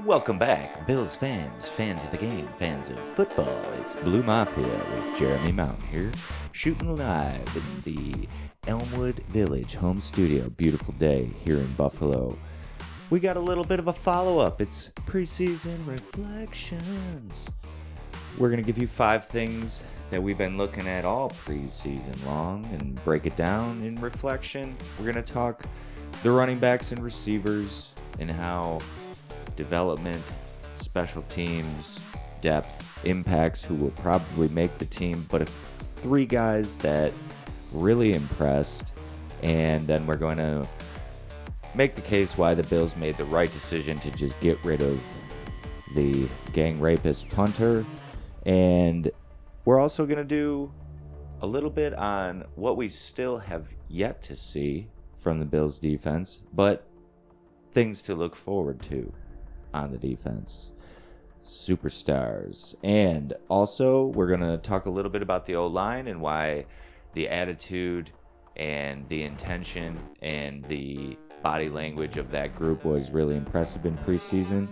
Welcome back, Bills fans, fans of the game, fans of football. It's Blue Mafia with Jeremy Mountain here, shooting live in the Elmwood Village home studio. Beautiful day here in Buffalo. We got a little bit of a follow-up. It's Preseason Reflections. We're going to give you 5 things that we've been looking at all preseason long and break it down in reflection. We're going to talk the running backs and receivers and how development, special teams, depth impacts who will probably make the team, but 3 guys that really impressed. And then we're going to make the case why the Bills made the right decision to just get rid of the gang rapist Punter. And we're also going to do a little bit on what we still have yet to see from the Bills defense, but things to look forward to on the defense. Superstars. And also, we're going to talk a little bit about the O-line and why the attitude and the intention and the body language of that group was really impressive in preseason.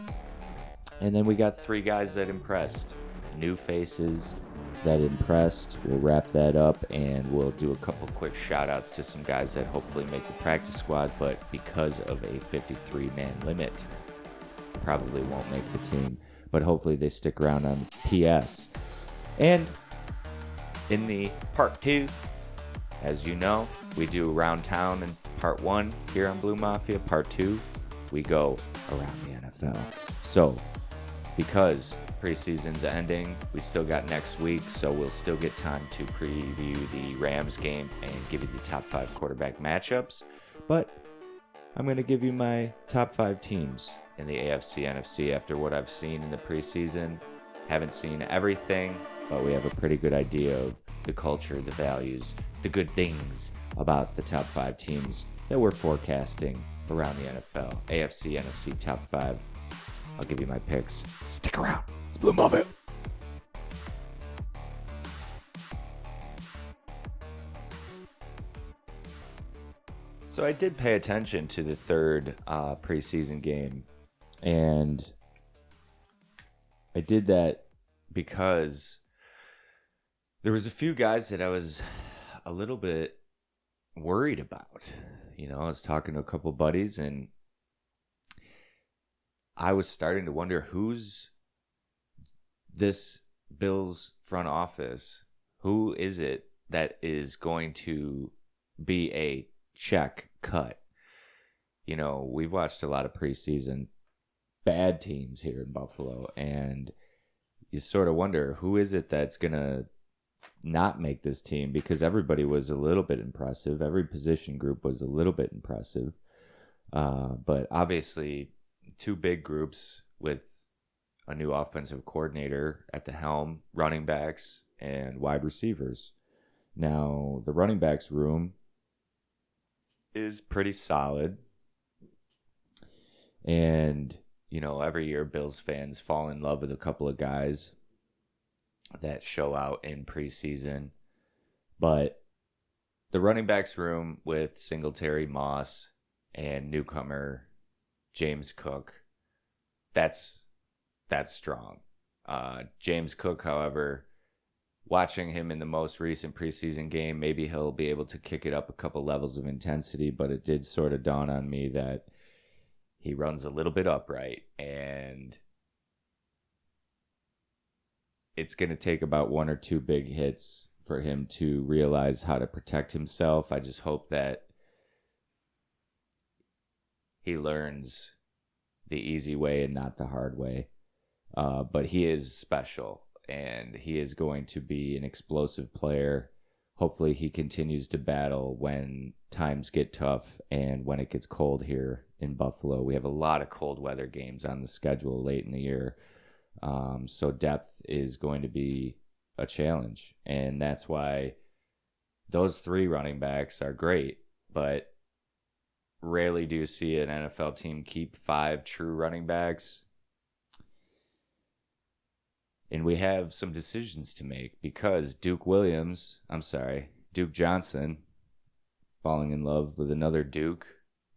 And then we got 3 guys that impressed. New faces that impressed. We'll wrap that up and we'll do a couple quick shout outs to some guys that hopefully make the practice squad, but because of a 53-man limit, probably won't make the team, but hopefully they stick around on PS. And in the part 2, as you know, we do around town in part 1 here on Blue Mafia. Part 2, we go around the NFL. So, because preseason's ending, we still got next week, so we'll still get time to preview the Rams game and give you the top 5 quarterback matchups. But I'm going to give you my top 5 teams in the AFC, NFC after what I've seen in the preseason. Haven't seen everything, but we have a pretty good idea of the culture, the values, the good things about the top 5 teams that we're forecasting around the NFL. AFC, NFC top 5. I'll give you my picks. Stick around. It's Blue Mafia. So I did pay attention to the 3rd preseason game, and I did that because there was a few guys that I was a little bit worried about. You know, I was talking to a couple buddies, and I was starting to wonder who's this Bills front office. Who is it that is going to be a check cut? You know, we've watched a lot of preseason bad teams here in Buffalo, and you sort of wonder who is it that's going to not make this team, because everybody was a little bit impressive. Every position group was a little bit impressive. But obviously 2 big groups with a new offensive coordinator at the helm, running backs and wide receivers. Now, the running backs room is pretty solid. And, you know, every year Bills fans fall in love with a couple of guys that show out in preseason. But the running backs room with Singletary, Moss, and newcomer James Cook, that's strong. James Cook, however, watching him in the most recent preseason game, maybe he'll be able to kick it up a couple levels of intensity, but it did sort of dawn on me that he runs a little bit upright, and it's going to take about 1 or 2 big hits for him to realize how to protect himself. I just hope that he learns the easy way and not the hard way. But he is special, and he is going to be an explosive player. Hopefully he continues to battle when times get tough and when it gets cold here in Buffalo. We have a lot of cold weather games on the schedule late in the year. So depth is going to be a challenge. And that's why those 3 running backs are great, but rarely do you see an NFL team keep 5 true running backs. And we have some decisions to make because Duke Johnson, falling in love with another Duke,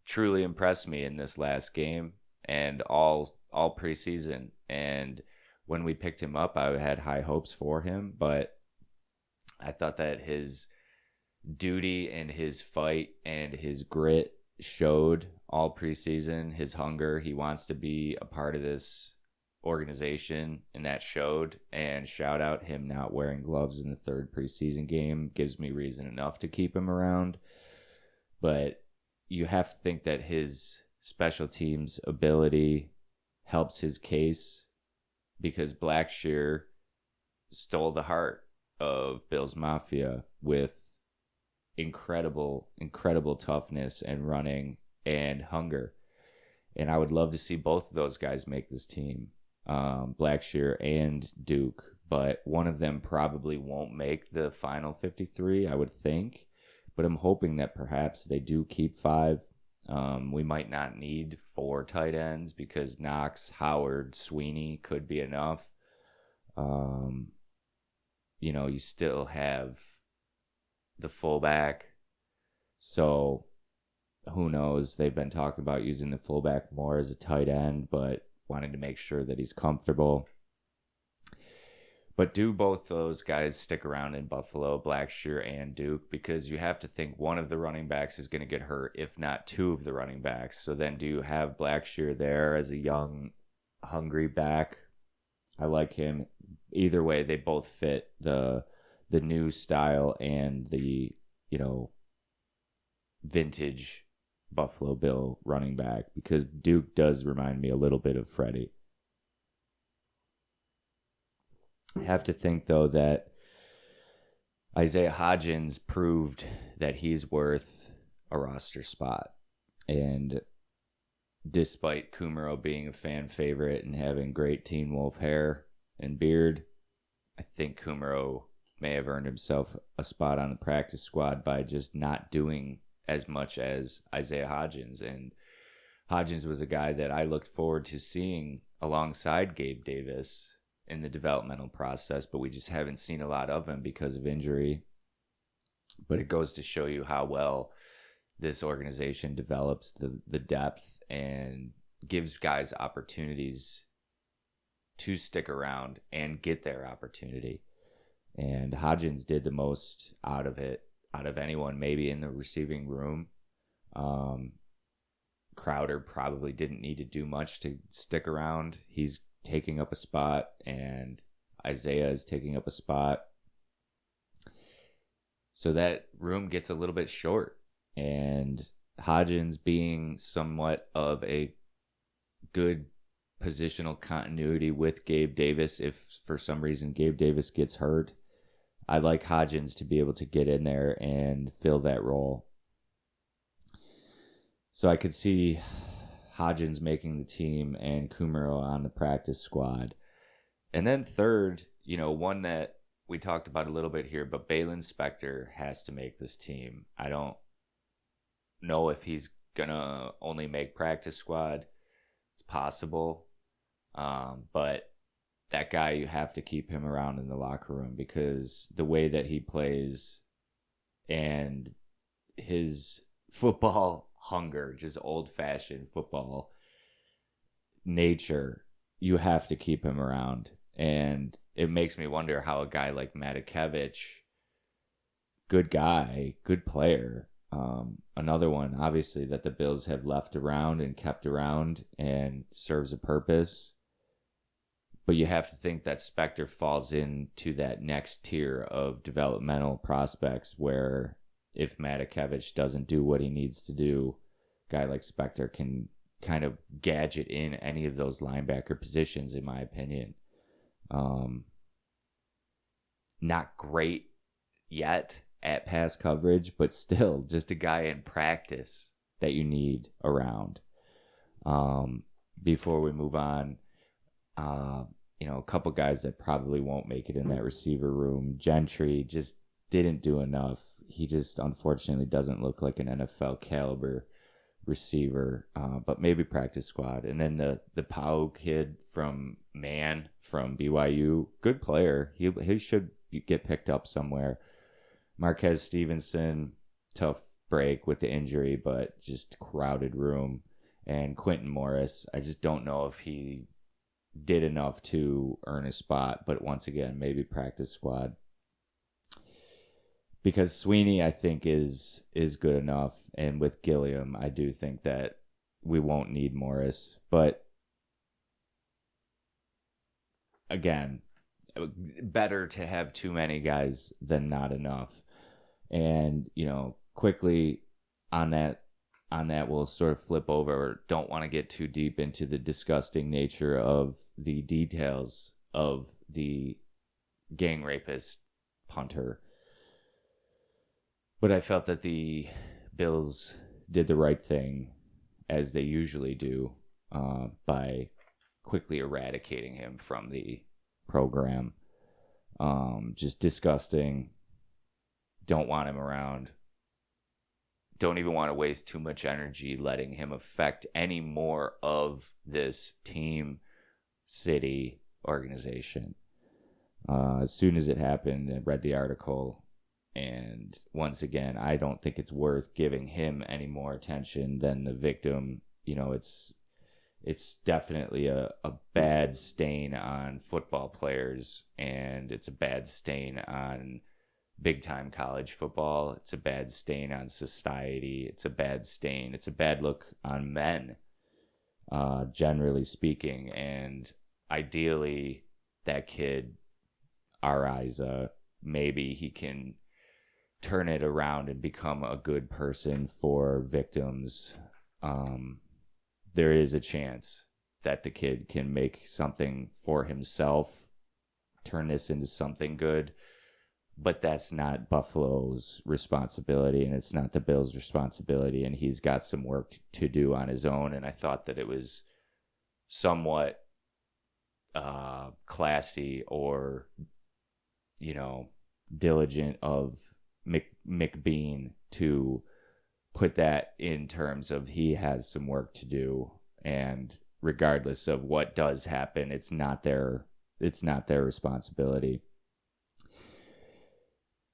truly impressed me in this last game. And all all preseason. And when we picked him up, I had high hopes for him, but I thought that his duty and his fight and his grit showed all preseason. His hunger, he wants to be a part of this organization, and that showed. And shout out him not wearing gloves in the third preseason game gives me reason enough to keep him around. But you have to think that his special teams ability helps his case, because Blackshear stole the heart of Bills Mafia with incredible toughness and running and hunger. And I would love to see both of those guys make this team, Blackshear and Duke. But one of them probably won't make the final 53, I would think. But I'm hoping that perhaps they do keep 5. We might not need 4 tight ends, because Knox, Howard, Sweeney could be enough. You still have the fullback. So who knows? They've been talking about using the fullback more as a tight end, but wanted to make sure that he's comfortable. But do both those guys stick around in Buffalo, Blackshear and Duke? Because you have to think one of the running backs is going to get hurt, if not 2 of the running backs. So then do you have Blackshear there as a young, hungry back? I like him. Either way, they both fit the new style and the, vintage Buffalo Bill running back, because Duke does remind me a little bit of Freddie. I have to think, though, that Isaiah Hodgins proved that he's worth a roster spot. And despite Kumaro being a fan favorite and having great Teen Wolf hair and beard, I think Kumaro may have earned himself a spot on the practice squad by just not doing as much as Isaiah Hodgins. And Hodgins was a guy that I looked forward to seeing alongside Gabe Davis in the developmental process, but we just haven't seen a lot of him because of injury. But it goes to show you how well this organization develops the depth and gives guys opportunities to stick around and get their opportunity. And Hodgins did the most out of it, out of anyone, maybe in the receiving room. Crowder probably didn't need to do much to stick around. He's taking up a spot, and Isaiah is taking up a spot. So that room gets a little bit short. And Hodgins, being somewhat of a good positional continuity with Gabe Davis, if for some reason Gabe Davis gets hurt, I like Hodgins to be able to get in there and fill that role. So I could see Hodgins making the team and Kumaro on the practice squad. And then third, one that we talked about a little bit here, but Balin Spector has to make this team. I don't know if he's going to only make practice squad. It's possible. But that guy, you have to keep him around in the locker room, because the way that he plays and his football hunger, just old-fashioned football nature, you have to keep him around. And it makes me wonder how a guy like Matakevich, good guy, good player, another one, obviously, that the Bills have left around and kept around and serves a purpose. But you have to think that Spector falls into that next tier of developmental prospects where if Matakevich doesn't do what he needs to do, a guy like Spector can kind of gadget in any of those linebacker positions, in my opinion. Not great yet at pass coverage, but still just a guy in practice that you need around. Before we move on, a couple guys that probably won't make it in that receiver room. Gentry just didn't do enough. He just unfortunately doesn't look like an NFL caliber receiver, but maybe practice squad. And then the Pau kid from BYU, good player. He should get picked up somewhere. Marquez Stevenson, tough break with the injury, but just crowded room. and Quentin Morris. I just don't know if he did enough to earn a spot, but once again, maybe practice squad. Because Sweeney, I think, is good enough, and with Gilliam, I do think that we won't need Morris. But again, better to have too many guys than not enough. And, quickly on that, we'll sort of flip over. Don't want to get too deep into the disgusting nature of the details of the gang rapist Punter. But I felt that the Bills did the right thing, as they usually do, by quickly eradicating him from the program. Just disgusting. Don't want him around. Don't even want to waste too much energy letting him affect any more of this team, city, organization. As soon as it happened, I read the article. And once again, I don't think it's worth giving him any more attention than the victim. It's definitely a bad stain on football players, and it's a bad stain on big-time college football. It's a bad stain on society. It's a bad stain. It's a bad look on men, generally speaking. And ideally, that kid, Ariza, maybe he can turn it around and become a good person for victims. There is a chance that the kid can make something for himself, turn this into something good, but that's not Buffalo's responsibility, and it's not the Bills' responsibility, and he's got some work to do on his own. And I thought that it was somewhat classy or, diligent of McBean to put that in terms of he has some work to do, and regardless of what does happen, it's not their responsibility.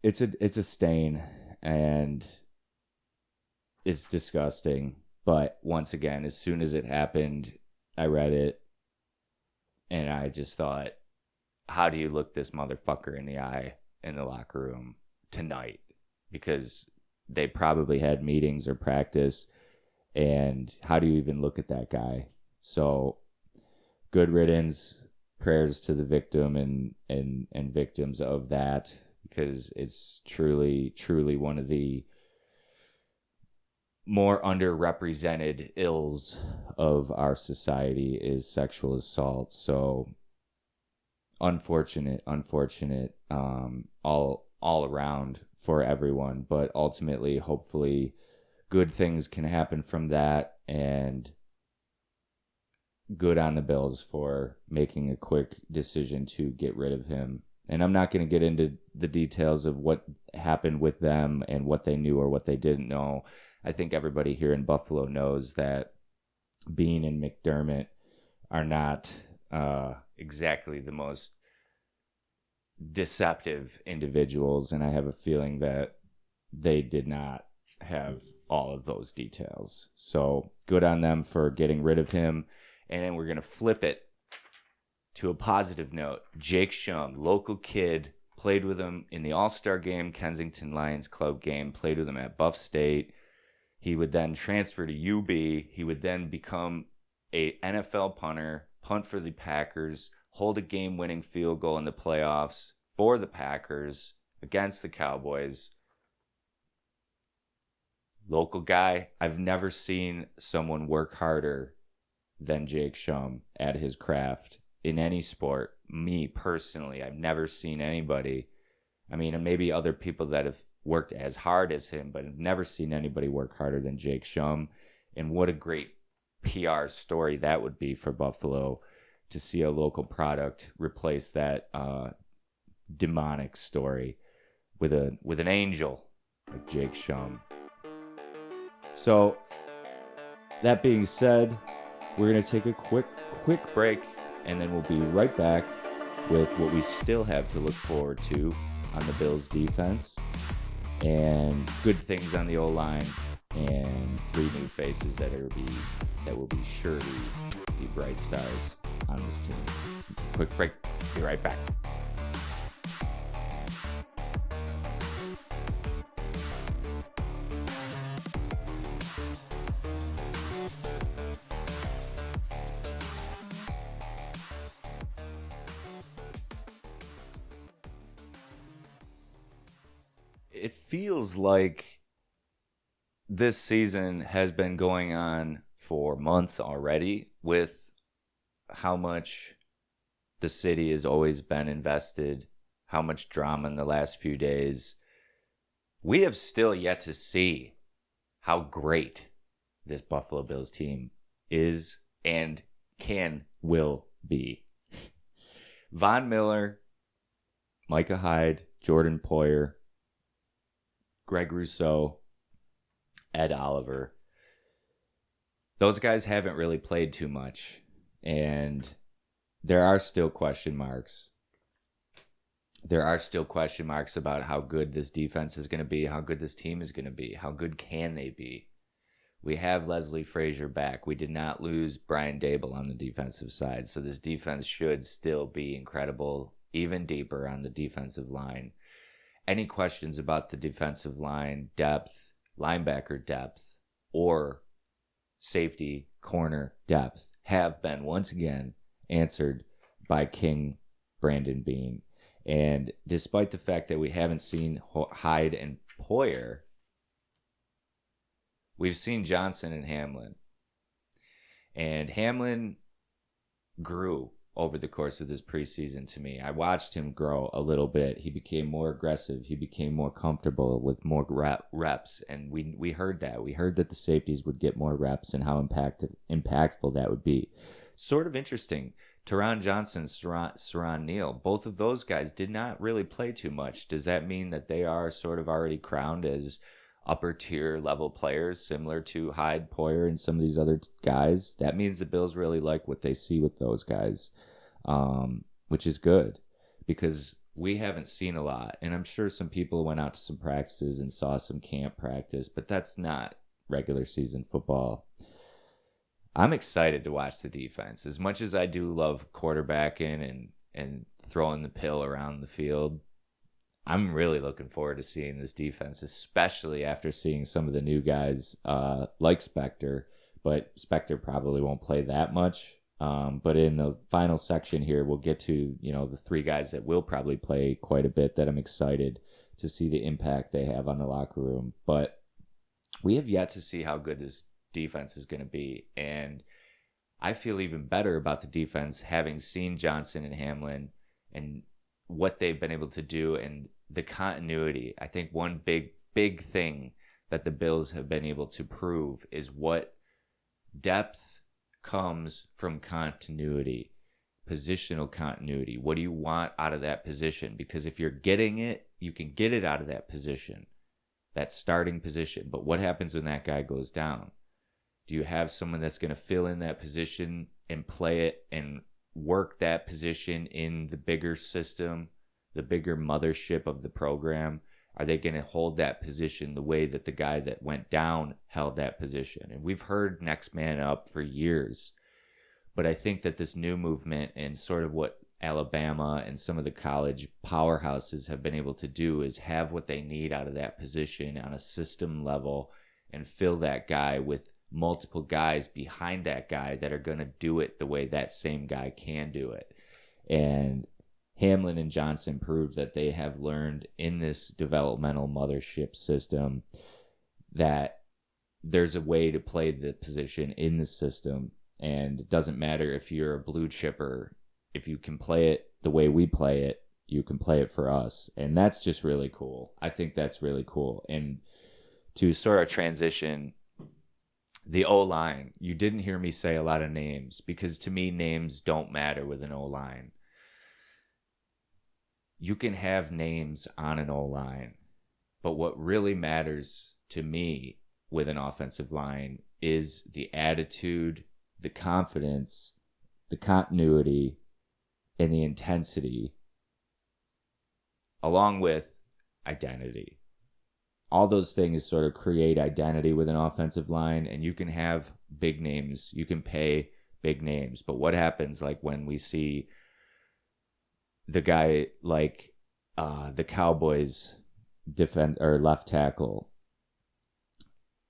It's a stain, and it's disgusting. But once again, as soon as it happened, I read it, and I just thought, how do you look this motherfucker in the eye in the locker room tonight? Because they probably had meetings or practice, and how do you even look at that guy? So, good riddance, prayers to the victim and victims of that, because it's truly one of the more underrepresented ills of our society is sexual assault. So, unfortunate, all around for everyone, but ultimately, hopefully, good things can happen from that, and good on the Bills for making a quick decision to get rid of him. And I'm not going to get into the details of what happened with them and what they knew or what they didn't know. I think everybody here in Buffalo knows that Bean and McDermott are not exactly the most deceptive individuals, and I have a feeling that they did not have all of those details. So good on them for getting rid of him. And then we're going to flip it to a positive note. Jake Shum, local kid, played with him in the All-Star game, Kensington Lions Club game, played with him at Buff State. He would then transfer to UB. He would then become a NFL punter, punt for the Packers, hold a game-winning field goal in the playoffs for the Packers against the Cowboys. Local guy. I've never seen someone work harder than Jake Shum at his craft in any sport. Me, personally, I've never seen anybody. I mean, and maybe other people that have worked as hard as him, but I've never seen anybody work harder than Jake Shum. And what a great PR story that would be for Buffalo, to see a local product replace that demonic story with an angel like Jake Shum. So, that being said, we're going to take a quick break, and then we'll be right back with what we still have to look forward to on the Bills' defense, and good things on the O-line, and three new faces that will be sure to be bright stars on this team. Quick break. Be right back. It feels like this season has been going on for months already, with how much the city has always been invested, how much drama in the last few days. We have still yet to see how great this Buffalo Bills team is and will be. Von Miller, Micah Hyde, Jordan Poyer, Greg Rousseau, Ed Oliver. Those guys haven't really played too much, and there are still question marks. There are still question marks about how good this defense is going to be, how good this team is going to be, how good can they be. We have Leslie Frazier back. We did not lose Brian Dable on the defensive side, so this defense should still be incredible, even deeper on the defensive line. Any questions about the defensive line depth, linebacker depth, or safety corner depth have been once again answered by King Brandon Beane. And despite the fact that we haven't seen Hyde and Poyer, we've seen Johnson and Hamlin. And Hamlin grew over the course of this preseason to me. I watched him grow a little bit. He became more aggressive. He became more comfortable with more reps. And we heard that. We heard that the safeties would get more reps and how impactful that would be. Sort of interesting. Teron Johnson, Saran Neal, both of those guys did not really play too much. Does that mean that they are sort of already crowned as upper tier level players, similar to Hyde, Poyer, and some of these other guys? That means the Bills really like what they see with those guys, which is good, because we haven't seen a lot. And I'm sure some people went out to some practices and saw some camp practice, but that's not regular season football. I'm excited to watch the defense. As much as I do love quarterbacking and throwing the pill around the field, I'm really looking forward to seeing this defense, especially after seeing some of the new guys like Spector. But Spector probably won't play that much. But in the final section here, we'll get to, the three guys that will probably play quite a bit that I'm excited to see the impact they have on the locker room. But we have yet to see how good this defense is going to be. And I feel even better about the defense having seen Johnson and Hamlin and what they've been able to do and the continuity. I think one big thing that the Bills have been able to prove is what depth comes from continuity, positional continuity. What do you want out of that position? Because if you're getting it, you can get it out of that position, that starting position. But what happens when that guy goes down? Do you have someone that's going to fill in that position and play it and work that position in the bigger system, the bigger mothership of the program? Are they going to hold that position the way that the guy that went down held that position? And we've heard next man up for years. But I think that this new movement and sort of what Alabama and some of the college powerhouses have been able to do is have what they need out of that position on a system level and fill that guy with multiple guys behind that guy that are going to do it the way that same guy can do it. And Hamlin and Johnson proved that they have learned in this developmental mothership system that there's a way to play the position in the system. And it doesn't matter if you're a blue chipper. If you can play it the way we play it, you can play it for us. And that's just really cool. I think that's really cool. And to sort of transition the O-line, you didn't hear me say a lot of names because to me, names don't matter with an O-line. You can have names on an O-line, but what really matters to me with an offensive line is the attitude, the confidence, the continuity, and the intensity, along with identity. all those things sort of create identity with an offensive line, and you can have big names, you can pay big names, but what happens like when we see the guy like the Cowboys defend or left tackle,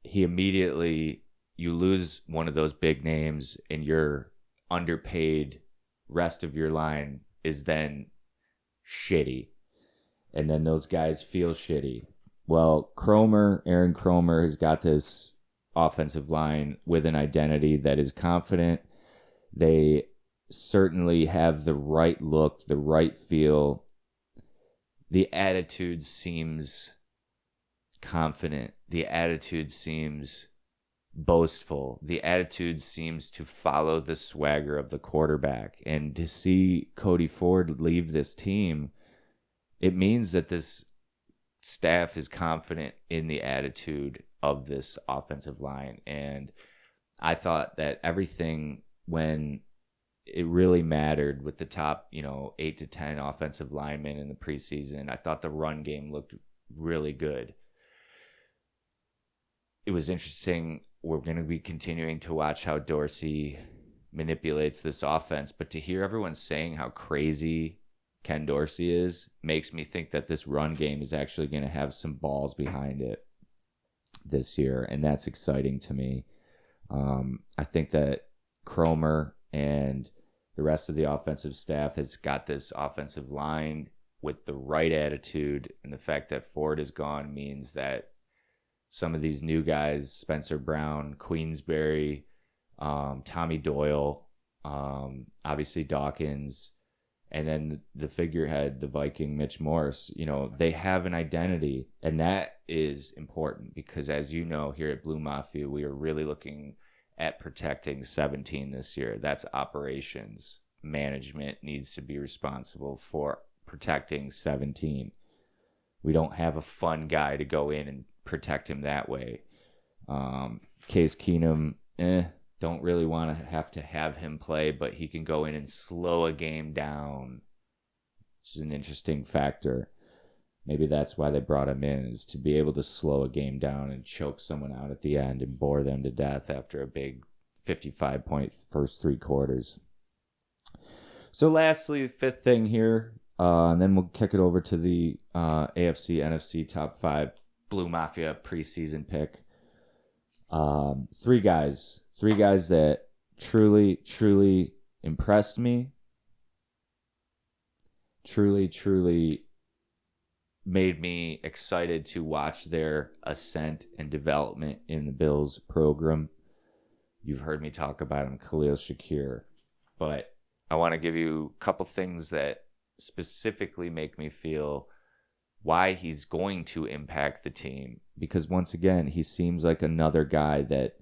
he immediately, you lose one of those big names and your underpaid rest of your line is then shitty. And then those guys feel shitty. Well, Aaron Kromer has got this offensive line with an identity that is confident. They certainly have the right look, the right feel. The attitude seems confident. The attitude seems boastful. The attitude seems to follow the swagger of the quarterback. And to see Cody Ford leave this team, it means that this staff is confident in the attitude of this offensive line. And I thought that everything, when it really mattered with the top, 8 to 10 offensive linemen in the preseason, I thought the run game looked really good. It was interesting. We're going to be continuing to watch how Dorsey manipulates this offense, but to hear everyone saying how crazy Ken Dorsey is makes me think that this run game is actually going to have some balls behind it this year, and that's exciting to me. I think that Kromer and the rest of the offensive staff has got this offensive line with the right attitude, and the fact that Ford is gone means that some of these new guys, Spencer Brown, Queensberry, Tommy Doyle, obviously Dawkins, and then the figurehead, the Viking Mitch Morse, they have an identity, and that is important because, as you know, here at Blue Mafia, we are really looking at protecting 17 this year. That's operations. Management needs to be responsible for protecting 17. We don't have a fun guy to go in and protect him that way. Case Keenum, don't really want to have him play, but he can go in and slow a game down, which is an interesting factor. Maybe that's why they brought him in, is to be able to slow a game down and choke someone out at the end and bore them to death after a big 55-point first 3 quarters. So lastly, fifth thing here, and then we'll kick it over to the AFC, NFC top 5 Blue Mafia preseason pick. 3 guys that truly impressed me. Truly made me excited to watch their ascent and development in the Bills program. You've heard me talk about him, Khalil Shakir. But I want to give you a couple things that specifically make me feel why he's going to impact the team. Because once again, he seems like another guy that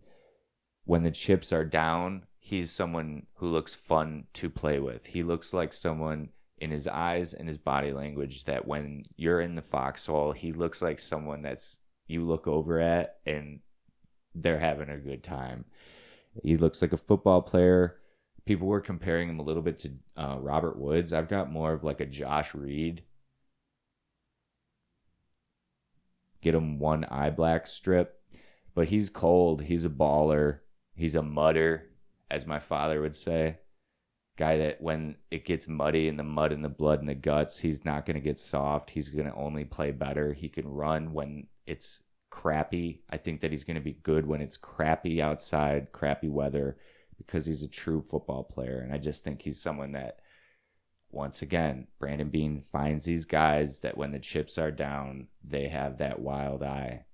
when the chips are down, he's someone who looks fun to play with. He looks like someone in his eyes and his body language that when you're in the foxhole, he looks like someone that's you look over at and they're having a good time. He looks like a football player. People were comparing him a little bit to Robert Woods. I've got more of like a Josh Reed. Get him one eye black strip. But he's cold. He's a baller. He's a mudder, as my father would say. Guy that when it gets muddy and the mud and the blood and the guts, he's not going to get soft. He's going to only play better. He can run when it's crappy. I think that he's going to be good when it's crappy outside, crappy weather, because he's a true football player. And I just think he's someone that, once again, Brandon Beane finds these guys that when the chips are down, they have that wild eye.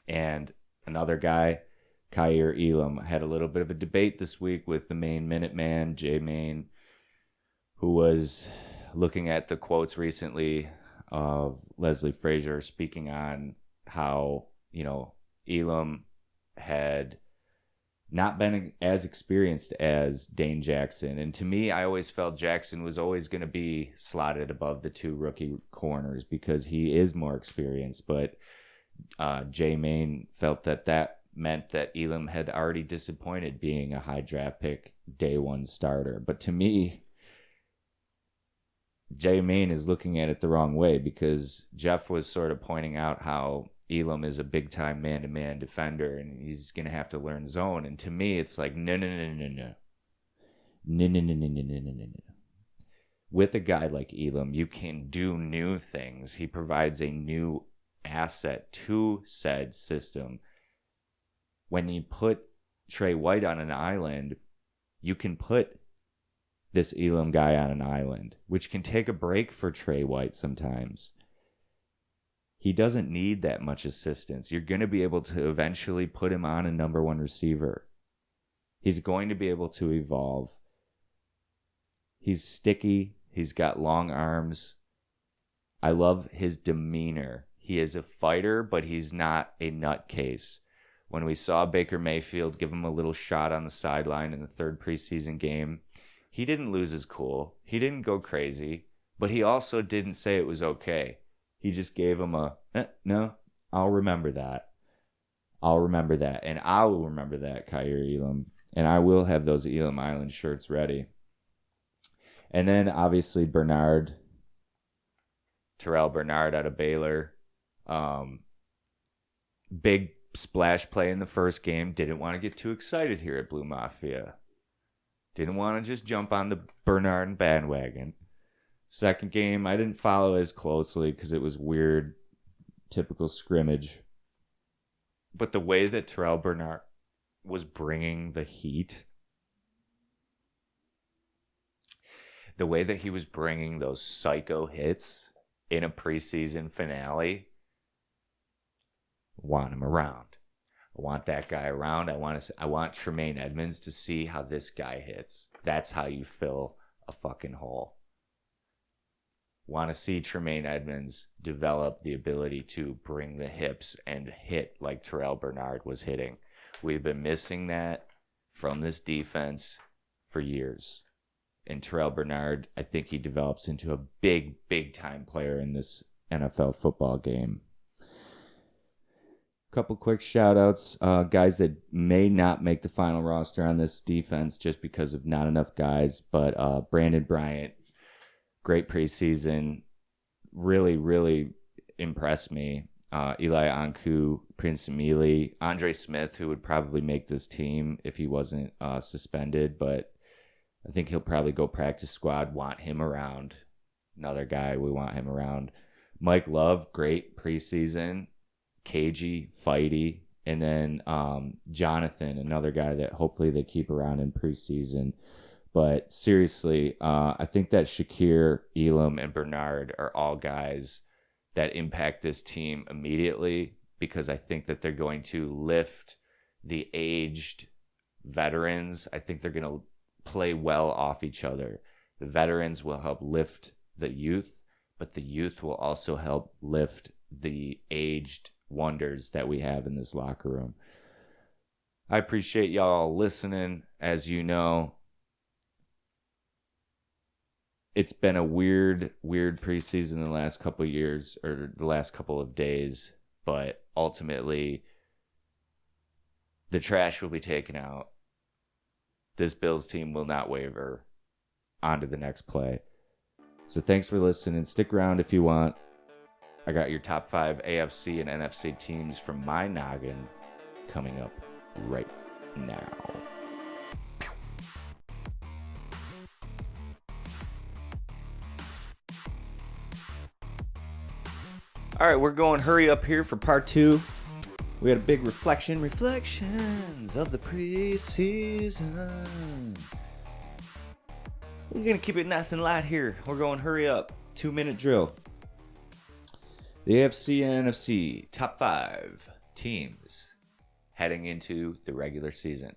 And another guy, Kaiir Elam, had a little bit of a debate this week with the Maine Minuteman, Jay Maine, who was looking at the quotes recently of Leslie Frazier speaking on how, Elam had not been as experienced as Dane Jackson. And to me, I always felt Jackson was always going to be slotted above the 2 rookie corners because he is more experienced. But Jay Maine felt that meant that Elam had already disappointed being a high draft pick, day 1 starter. But to me, Jay Maine is looking at it the wrong way because Jeff was sort of pointing out how Elam is a big-time man-to-man defender, and he's going to have to learn zone. And to me, it's like, no. With a guy like Elam, you can do new things. He provides a new asset to said system. When you put Trey White on an island, you can put this Elam guy on an island, which can take a break for Trey White sometimes. He doesn't need that much assistance. You're going to be able to eventually put him on a number one receiver. He's going to be able to evolve. He's sticky. He's got long arms. I love his demeanor. He is a fighter, but he's not a nutcase. When we saw Baker Mayfield give him a little shot on the sideline in the third preseason game, he didn't lose his cool. He didn't go crazy, but he also didn't say it was okay. He just gave him a, no, I'll remember that. I'll remember that. And I will remember that, Kaiir Elam. And I will have those Elam Island shirts ready. And then, obviously, Tyrell Bernard out of Baylor. Big splash play in the first game. Didn't want to get too excited here at Blue Mafia. Didn't want to just jump on the Bernard bandwagon. Second game, I didn't follow as closely because it was weird, typical scrimmage. But the way that Tyrell Bernard was bringing the heat, the way that he was bringing those psycho hits in a preseason finale, want him around. I want that guy around. I want Tremaine Edmonds to see how this guy hits. That's how you fill a fucking hole. Want to see Tremaine Edmonds develop the ability to bring the hips and hit like Tyrell Bernard was hitting. We've been missing that from this defense for years. And Tyrell Bernard, I think he develops into a big time player in this NFL football game. Couple quick shout outs. Guys that may not make the final roster on this defense just because of not enough guys. But Brandon Bryant, great preseason. Really impressed me. Eli Anku, Prince Emili, Andre Smith, who would probably make this team if he wasn't suspended. But I think he'll probably go practice squad. Want him around. Another guy we want him around. Mike Love, great preseason. Cagey, fighty. And then Jonathan, another guy that hopefully they keep around in preseason. But seriously, I think that Shakir, Elam, and Bernard are all guys that impact this team immediately because I think that they're going to lift the aged veterans. I think they're going to play well off each other. The veterans will help lift the youth, but the youth will also help lift the aged wonders that we have in this locker room. I appreciate y'all listening. As you know, it's been a weird preseason the last couple of years or the last couple of days, but ultimately the trash will be taken out. This Bills team will not waver. On to the next play. So thanks for listening. Stick around if you want. I got your top 5 AFC and NFC teams from my noggin coming up right now. All right, we're going hurry up here for part 2. We had a big reflections of the preseason. We're going to keep it nice and light here. We're going hurry up. 2-minute drill. The AFC and NFC top 5 teams heading into the regular season.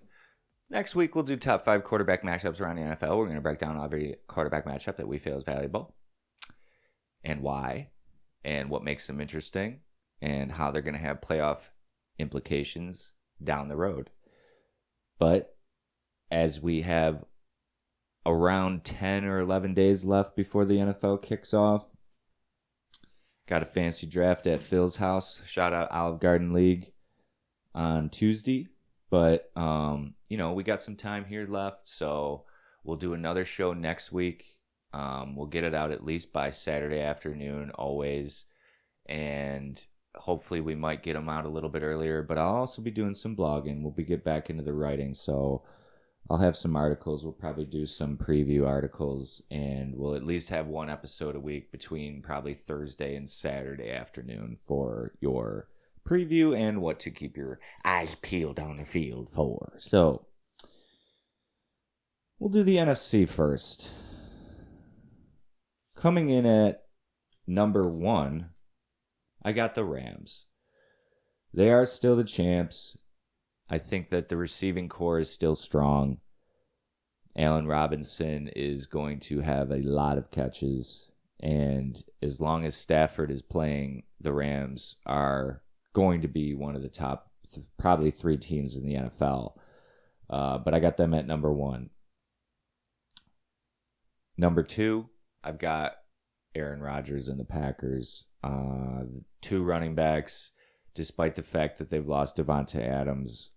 Next week, we'll do top 5 quarterback matchups around the NFL. We're going to break down every quarterback matchup that we feel is valuable and why and what makes them interesting and how they're going to have playoff implications down the road. But as we have around 10 or 11 days left before the NFL kicks off, got a fancy draft at Phil's house. Shout out Olive Garden League on Tuesday. But, we got some time here left, so we'll do another show next week. We'll get it out at least by Saturday afternoon, always. And Hopefully we might get them out a little bit earlier, but I'll also be doing some blogging. We'll get back into the writing, so I'll have some articles. We'll probably do some preview articles, and we'll at least have one episode a week between probably Thursday and Saturday afternoon for your preview and what to keep your eyes peeled on the field for. So we'll do the NFC first. Coming in at number 1, I got the Rams. They are still the champs. I think that the receiving core is still strong. Allen Robinson is going to have a lot of catches. And as long as Stafford is playing, the Rams are going to be one of the top probably 3 teams in the NFL. But I got them at number 1. Number 2, I've got Aaron Rodgers and the Packers. 2 running backs, despite the fact that they've lost Devontae Adams.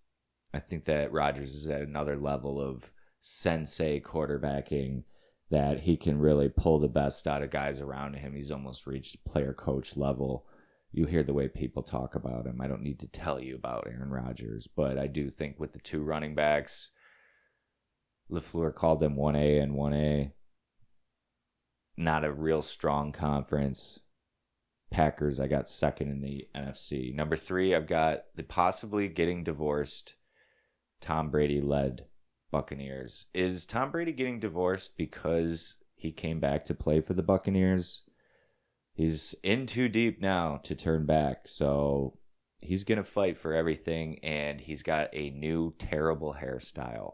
I think that Rodgers is at another level of sensei quarterbacking that he can really pull the best out of guys around him. He's almost reached player coach level. You hear the way people talk about him. I don't need to tell you about Aaron Rodgers, but I do think with the 2 running backs, LaFleur called them 1A and 1A. Not a real strong conference. Packers, I got second in the NFC. Number 3, I've got the possibly getting divorced Tom Brady-led Buccaneers. Is Tom Brady getting divorced because he came back to play for the Buccaneers? He's in too deep now to turn back, so he's going to fight for everything, and he's got a new terrible hairstyle.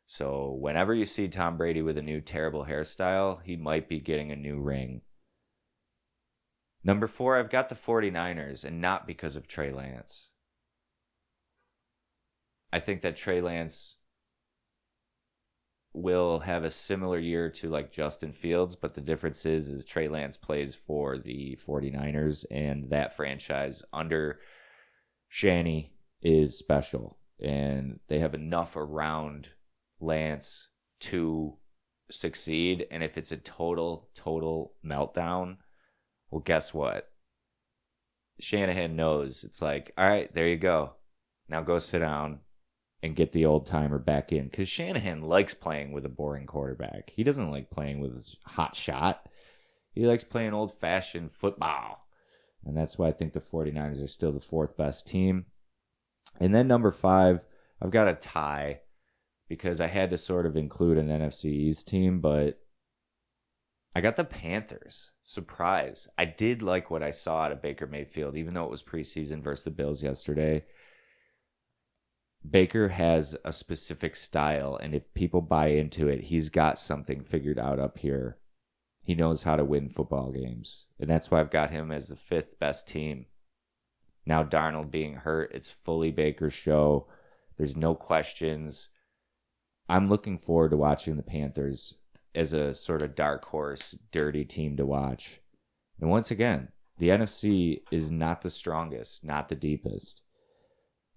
So whenever you see Tom Brady with a new terrible hairstyle, he might be getting a new ring. Number 4, I've got the 49ers, and not because of Trey Lance. I think that Trey Lance will have a similar year to like Justin Fields, but the difference is Trey Lance plays for the 49ers, and that franchise under Shanny is special, and they have enough around Lance to succeed. And if it's a total meltdown, well, guess what? Shanahan knows. It's like, all right, there you go. Now go sit down and get the old timer back in. Because Shanahan likes playing with a boring quarterback. He doesn't like playing with a hot shot. He likes playing old-fashioned football. And that's why I think the 49ers are still the 4th best team. And then number 5, I've got a tie, because I had to sort of include an NFC East team, but I got the Panthers. Surprise. I did like what I saw out of Baker Mayfield, even though it was preseason versus the Bills yesterday. Baker has a specific style, and if people buy into it, he's got something figured out up here. He knows how to win football games, and that's why I've got him as the 5th best team. Now Darnold being hurt, it's fully Baker's show. There's no questions. I'm looking forward to watching the Panthers as a sort of dark horse, dirty team to watch. And once again, the NFC is not the strongest, not the deepest.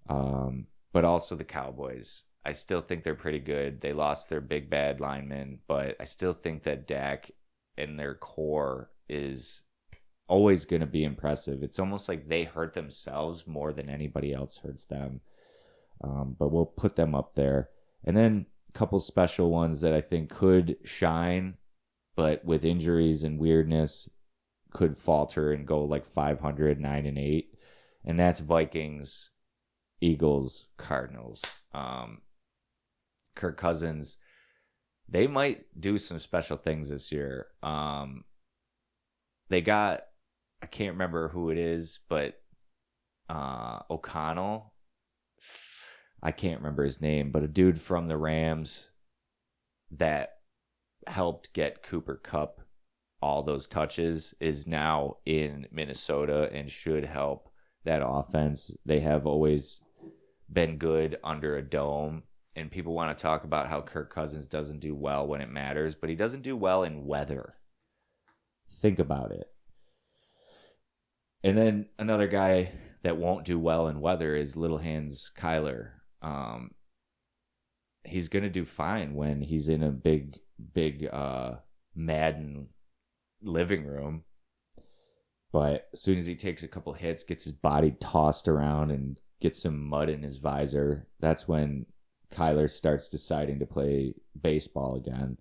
But also the Cowboys. I still think they're pretty good. They lost their big bad lineman, but I still think that Dak and their core is always going to be impressive. It's almost like they hurt themselves more than anybody else hurts them. But we'll put them up there. And then couple special ones that I think could shine, but with injuries and weirdness could falter and go like 500, 9-8. And that's Vikings, Eagles, Cardinals. Kirk Cousins, they might do some special things this year. They got, I can't remember who it is, but O'Connell, I can't remember his name, but a dude from the Rams that helped get Cooper Kupp all those touches is now in Minnesota and should help that offense. They have always been good under a dome, and people want to talk about how Kirk Cousins doesn't do well when it matters, but he doesn't do well in weather. Think about it. And then another guy that won't do well in weather is Little Hands Kyler. He's going to do fine when he's in a big Madden living room. But as soon as he takes a couple hits, gets his body tossed around and gets some mud in his visor, that's when Kyler starts deciding to play baseball again.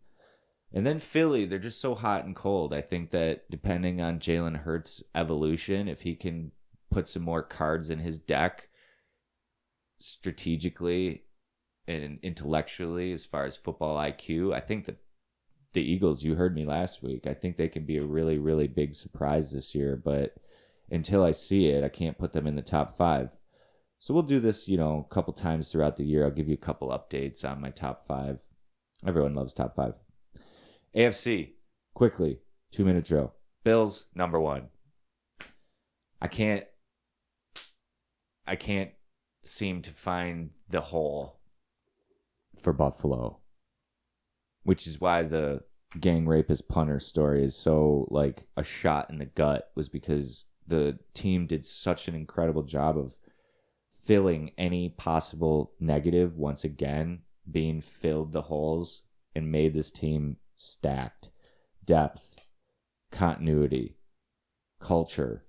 And then Philly, they're just so hot and cold. I think that depending on Jalen Hurts' evolution, if he can put some more cards in his deck strategically and intellectually as far as football IQ, I think that the Eagles, you heard me last week, I think they can be a really, really big surprise this year. But until I see it, I can't put them in the top 5. So we'll do this, a couple times throughout the year. I'll give you a couple updates on my top 5. Everyone loves top 5. AFC, quickly, 2-minute drill. Bills, number 1. I can't seem to find the hole for Buffalo, which is why the gang rapist Punter story is so like a shot in the gut, was because the team did such an incredible job of filling any possible negative, once again, being filled the holes, and made this team stacked. Depth, continuity, culture,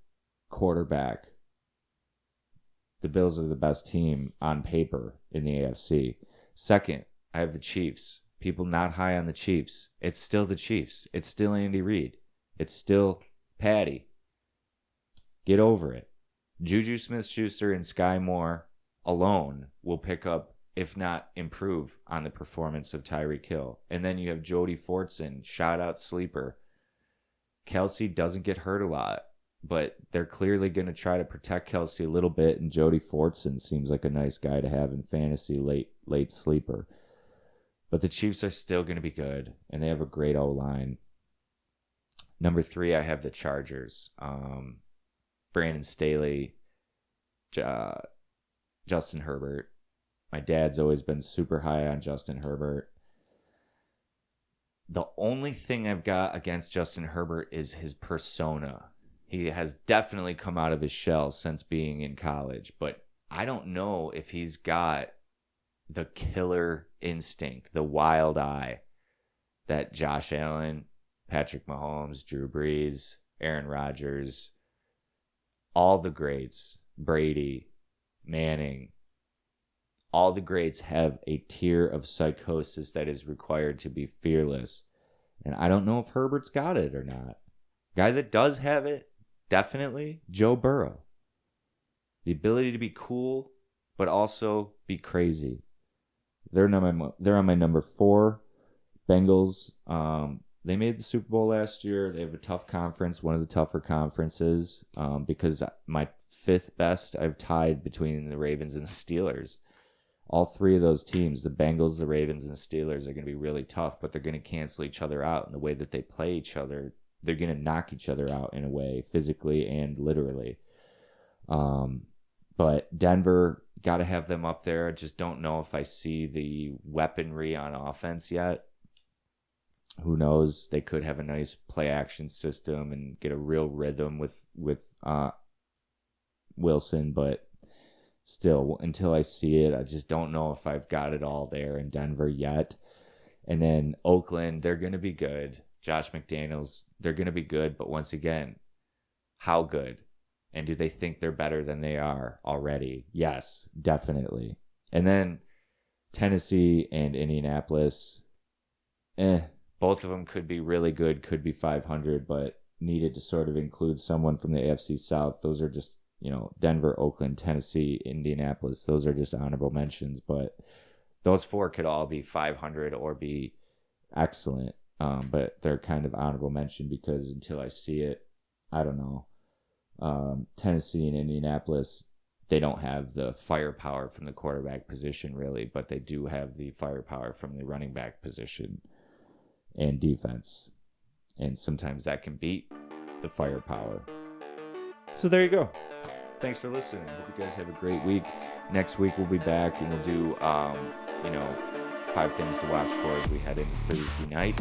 quarterback. The Bills are the best team on paper in the AFC. Second, I have the Chiefs. People not high on the Chiefs. It's still the Chiefs. It's still Andy Reid. It's still Patty. Get over it. Juju Smith-Schuster and Sky Moore alone will pick up, if not improve, on the performance of Tyreek Hill. And then you have Jody Fortson, shout-out sleeper. Kelsey doesn't get hurt a lot, but they're clearly going to try to protect Kelsey a little bit, and Jody Fortson seems like a nice guy to have in fantasy, late sleeper. But the Chiefs are still going to be good, and they have a great O-line. Number 3, I have the Chargers. Brandon Staley, Justin Herbert. My dad's always been super high on Justin Herbert. The only thing I've got against Justin Herbert is his persona. He has definitely come out of his shell since being in college, but I don't know if he's got the killer instinct, the wild eye that Josh Allen, Patrick Mahomes, Drew Brees, Aaron Rodgers, all the greats, Brady, Manning, all the greats have a tier of psychosis that is required to be fearless. And I don't know if Herbert's got it or not. Guy that does have it, definitely, Joe Burrow. The ability to be cool, but also be crazy. They're on my number 4. Bengals. They made the Super Bowl last year. They have a tough conference, one of the tougher conferences, because my 5th best I've tied between the Ravens and the Steelers. All 3 of those teams, the Bengals, the Ravens, and the Steelers, are going to be really tough, but they're going to cancel each other out in the way that they play each other. They're going to knock each other out in a way, physically and literally. But Denver, got to have them up there. I just don't know if I see the weaponry on offense yet. Who knows? They could have a nice play action system and get a real rhythm with Wilson, but still, until I see it, I just don't know if I've got it all there in Denver yet. And then Oakland, they're going to be good. Josh McDaniels, they're going to be good, but once again, how good? And do they think they're better than they are already? Yes, definitely. And then Tennessee and Indianapolis, both of them could be really good, could be 500, but needed to sort of include someone from the AFC South. Those are just, Denver, Oakland, Tennessee, Indianapolis. Those are just honorable mentions, but those 4 could all be 500 or be excellent. But they're kind of honorable mention because until I see it, I don't know. Tennessee and Indianapolis, they don't have the firepower from the quarterback position really, but they do have the firepower from the running back position and defense. And sometimes that can beat the firepower. So there you go. Thanks for listening. Hope you guys have a great week. Next week we'll be back and we'll do 5 things to watch for as we head into Thursday night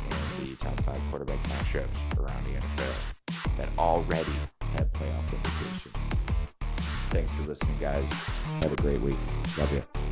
and the top 5 quarterback matchups around the NFL that already have playoff implications. Thanks for listening, guys. Have a great week. Love you.